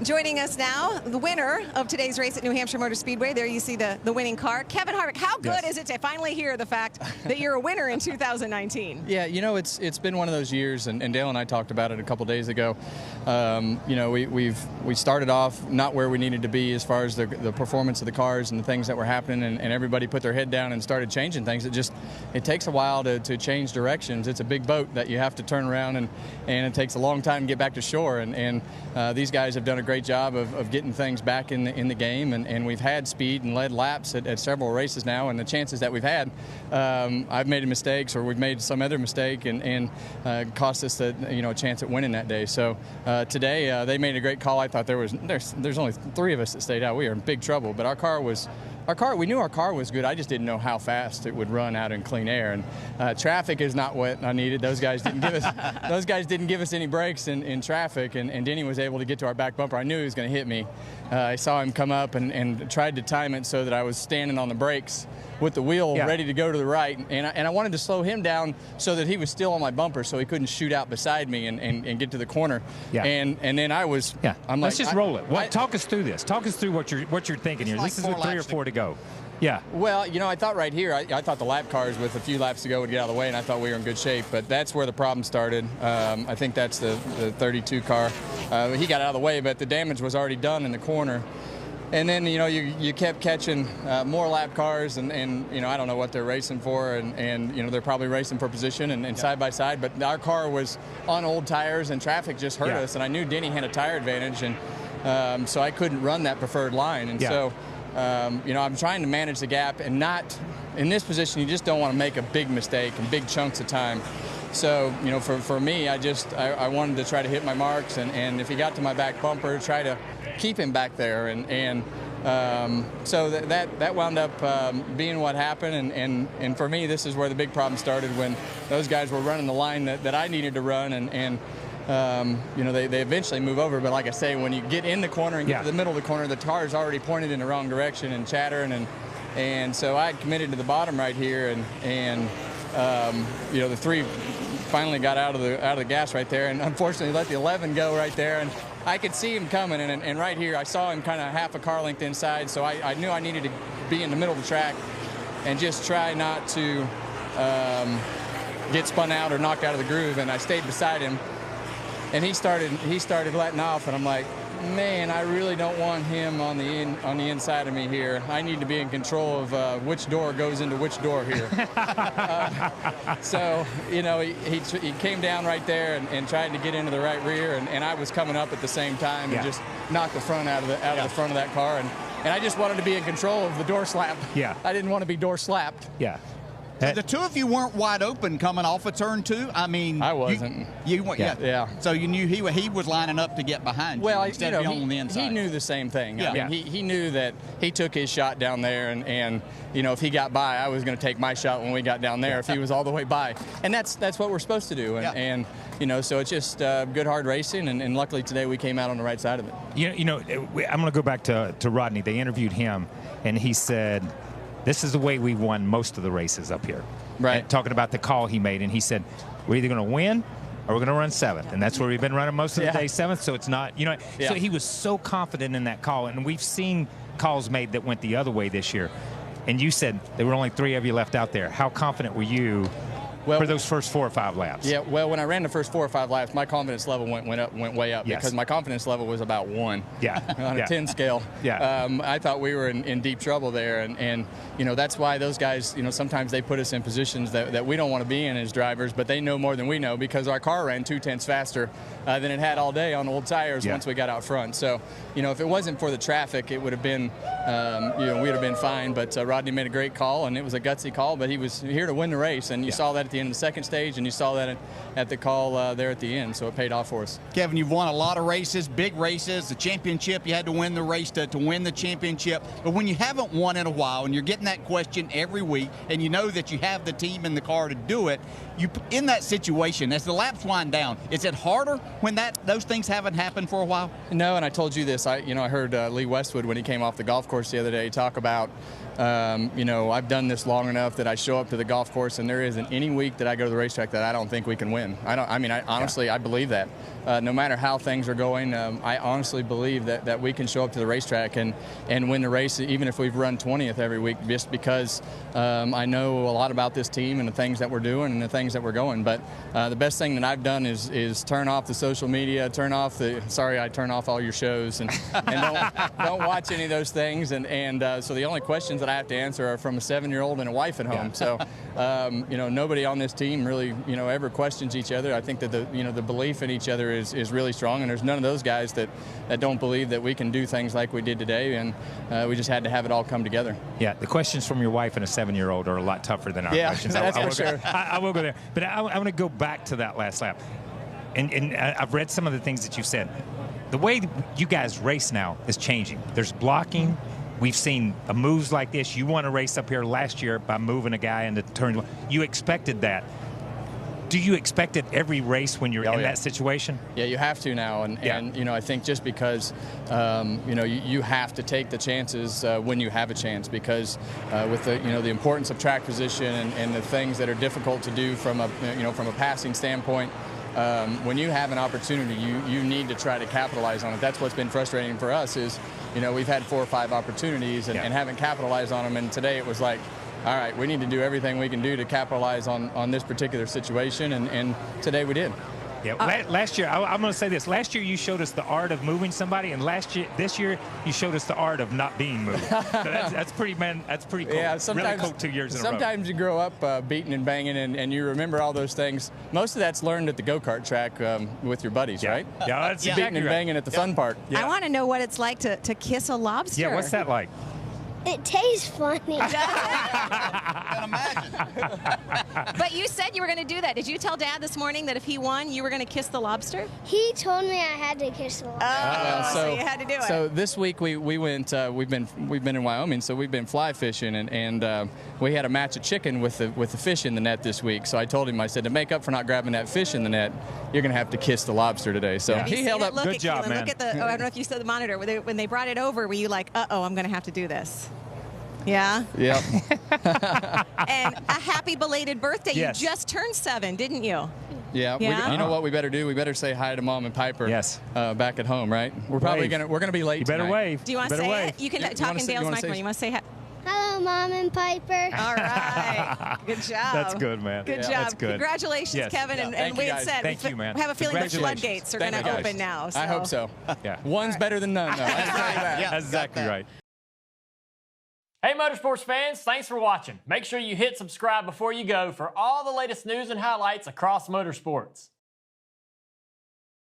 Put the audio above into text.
Joining us now, the winner of today's race at New Hampshire Motor Speedway. There you see the winning car. Kevin Harvick, how good is it to finally hear the fact that you're a winner in 2019? Yeah, you know, it's been one of those years, and Dale and I talked about it a couple days ago. You know, we started off not where we needed to be as far as the performance of the cars and the things that were happening, and everybody put their head down and started changing things. It takes a while to change directions. It's a big boat that you have to turn around, and it takes a long time to get back to shore, and these guys have done a great job of getting things back in the game, and we've had speed and led laps at several races now, and the chances that we've had, I've made mistakes or we've made some other mistake and cost us a chance at winning that day. So today they made a great call. I thought there's only 3 of us that stayed out. We were in big trouble, but we knew our car was good. I just didn't know how fast it would run out in clean air. And traffic is not what I needed. Those guys didn't give us any breaks in traffic. And Denny was able to get to our back bumper. I knew he was going to hit me. I saw him come up and tried to time it so that I was standing on the brakes with the wheel ready to go to the right. And I wanted to slow him down so that he was still on my bumper so he couldn't shoot out beside me and get to the corner. Yeah. And then I was. Yeah. Let's just roll it. Talk us through this. Talk us through what you're thinking here. This is with 3 or 4 to go. Yeah. Well, you know, I thought right here, I thought the lap cars with a few laps to go would get out of the way, and I thought we were in good shape. But that's where the problem started. I think that's the 32 car. He got out of the way, but the damage was already done in the corner. And then, you know, you kept catching more lap cars, and you know, I don't know what they're racing for, and you know, they're probably racing for position and side by side. But our car was on old tires, and traffic just hurt us. And I knew Denny had a tire advantage, and so I couldn't run that preferred line. And so. You know, I'm trying to manage the gap, and not in this position. You just don't want to make a big mistake in big chunks of time. So, you know, for me, I wanted to try to hit my marks, and if he got to my back bumper, try to keep him back there, and so that wound up being what happened. And for me, this is where the big problem started, when those guys were running the line that I needed to run, and you know, they eventually move over, but like I say, when you get in the corner and get to the middle of the corner, the car's already pointed in the wrong direction and chattering, and so I had committed to the bottom right here, and you know, the 3 finally got out of the gas right there, and unfortunately let the 11 go right there, and I could see him coming, and right here I saw him kind of half a car length inside, so I knew I needed to be in the middle of the track and just try not to get spun out or knocked out of the groove, and I stayed beside him. And he started letting off, and I'm like, man, I really don't want him on the inside of me here. I need to be in control of which door goes into which door here. So, you know, he came down right there and tried to get into the right rear, and I was coming up at the same time and just knocked the front out of the front of that car, and I just wanted to be in control of the door slap. Yeah. I didn't want to be door slapped. Yeah. So the 2 of you weren't wide open coming off of turn 2. I mean, I wasn't. You weren't. Yeah. So you knew he was lining up to get behind you instead of on the inside. He knew the same thing. Yeah. I mean, he knew that he took his shot down there, and you know, if he got by, I was going to take my shot when we got down there if he was all the way by, and that's what we're supposed to do. And you know, so it's just good hard racing, and luckily today we came out on the right side of it. You know, I'm going to go back to Rodney. They interviewed him, and he said, this is the way we won most of the races up here. Right. And talking about the call he made, and he said, we're either going to win or we're going to run 7th. And that's where we've been running most of the day, 7th. So it's not, you know, so he was so confident in that call. And we've seen calls made that went the other way this year. And you said there were only 3 of you left out there. How confident were you for those first 4 or 5 laps? Yeah, well, when I ran the first 4 or 5 laps, my confidence level went way up because my confidence level was about 1. Yeah. On a 10 scale. Yeah. I thought we were in deep trouble there, and you know, that's why those guys, you know, sometimes they put us in positions that we don't want to be in as drivers, but they know more than we know because our car ran 2/10 faster than it had all day on old tires once we got out front. So, you know, if it wasn't for the traffic, it would have been, you know, we'd have been fine. But Rodney made a great call, and it was a gutsy call, but he was here to win the race, and you saw that at the end of the second stage, and you saw that at the call there at the end, so it paid off for us. Kevin, you've won a lot of races, big races, the championship. You had to win the race to win the championship. But when you haven't won in a while, and you're getting that question every week, and you know that you have the team in the car to do it, in that situation, as the laps wind down, is it harder when those things haven't happened for a while? No, and I told you this. I heard Lee Westwood when he came off the golf course the other day talk about, I've done this long enough that I show up to the golf course and there isn't any week that I go to the racetrack that I don't think we can win. I honestly, I believe that. No matter how things are going, I honestly believe that we can show up to the racetrack and win the race, even if we've run 20th every week, just because I know a lot about this team and the things that we're doing and the things that we're going. But the best thing that I've done is turn off the social media, turn off all your shows, and don't watch any of those things. And so the only questions that I have to answer are from a 7-year-old and a wife at home. So nobody on this team really ever questions each other. I think that the belief in each other is really strong, and there's none of those guys that don't believe that we can do things like we did today, and we just had to have it all come together. Yeah, the questions from your wife and a 7-year-old are a lot tougher than our questions. That's for sure. I will go there, but I want to go back to that last lap, and I've read some of the things that you said. The way you guys race now is changing. There's blocking. We've seen moves like this. You won a race up here last year by moving a guy into turn. You expected that. Do you expect it every race when you're in that situation? Yeah, you have to now, and I think just because you have to take the chances when you have a chance, because with the importance of track position and the things that are difficult to do from a passing standpoint. When you have an opportunity, you need to try to capitalize on it. That's what's been frustrating for us is, we've had 4 or 5 opportunities and haven't capitalized on them. And today it was like, all right, we need to do everything we can do to capitalize on this particular situation. And today we did. Yeah, last year, I'm going to say this. Last year, you showed us the art of moving somebody, and this year, you showed us the art of not being moved. So that's pretty cool. Yeah, really cool 2 years in a row. Sometimes you grow up beating and banging, and you remember all those things. Most of that's learned at the go-kart track with your buddies, right? Yeah, that's exactly beating and banging at the fun part. I want to know what it's like to kiss a lobster. Yeah, what's that like? It tastes funny. But you said you were going to do that. Did you tell Dad this morning that if he won, you were going to kiss the lobster? He told me I had to kiss the lobster. So you had to do it. So this week we went. We've been in Wyoming, so we've been fly fishing, and we had a match of chicken with the fish in the net this week. So I told him, I said, to make up for not grabbing that fish in the net, you're going to have to kiss the lobster today. So he held up. Good job, man. Look at the. I don't know if you saw the monitor when they brought it over. Were you like, uh-oh, I'm going to have to do this? Yeah? Yep. And a happy belated birthday. Yes. You just turned 7, didn't you? Yeah. You know what we better do? We better say hi to Mom and Piper. Yes. Back at home, right? We're probably gonna be late. You better tonight. wave. Do you want to say it? You can talk in Dale's microphone. You want to say hi? Hello, Mom and Piper. All right. Good job. That's good, man. Good job. That's good. Congratulations, Yes. Kevin. Yeah. And Wade said, Thank you, man. I have a feeling the Congratulations. floodgates are going to open now. So. I hope so. Yeah. One's better than none, though. That's exactly right. Hey Motorsports fans, thanks for watching. Make sure you hit subscribe before you go for all the latest news and highlights across motorsports.